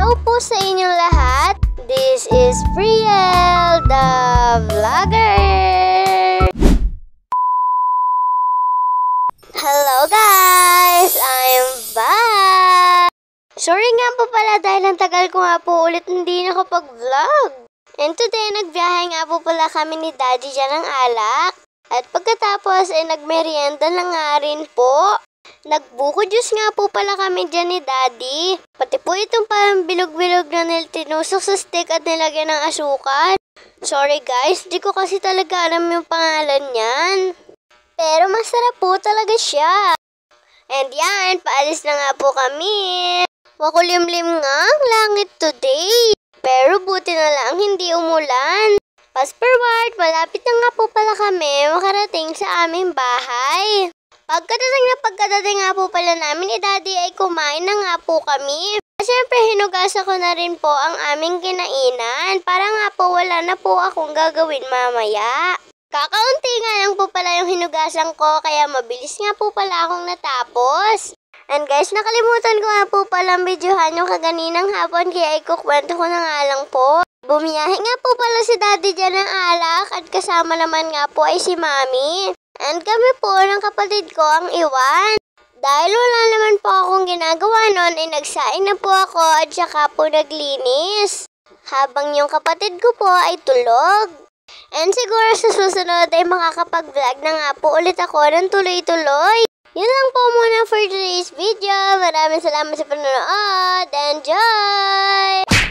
Hello po sa inyong lahat. This is Brielle, the vlogger. Hello guys! I'm back! Sorry nga po pala dahil ang tagal ko nga po ulit hindi nakapag-vlog. And today, nagbiyahe nga po pala kami ni Daddy dyan ng alak. At pagkatapos, nagmerienda na nga rin po. Nagbuko juice nga po pala kami dyan ni Daddy. Pati po itong parang bilog-bilog na tinusok sa stick at nilagyan ng asukal. Sorry guys, di ko kasi talaga alam yung pangalan niyan. Pero masarap po talaga siya. And yan, paalis na nga po kami. Makulimlim nga ang langit today. Pero buti na lang hindi umulan. Fast forward, malapit na nga po pala kami makarating sa aming bahay. Pagkadating nga po pala namin ni Daddy ay kumain na nga po kami. Siyempre hinugasan ko na rin po ang aming kinainan para nga po wala na po akong gagawin mamaya. Kakaunti nga lang po pala yung hinugasan ko kaya mabilis nga po pala akong natapos. And guys, nakalimutan ko nga po palang videohan yung kaganinang hapon kaya ikukwento ko na nga lang po. Bumiyahe nga po pala si Daddy dyan ng alak at kasama naman nga po ay si Mami. And kami po ng kapatid ko ang iwan. Dahil wala naman po akong ginagawa noon ay nagsaing na po ako at saka po naglinis. Habang yung kapatid ko po ay tulog. And siguro sa susunod ay makakapag-vlog na nga po ulit ako ng tuloy-tuloy. Yun lang po muna for today's video. Maraming salamat sa panonood. Enjoy!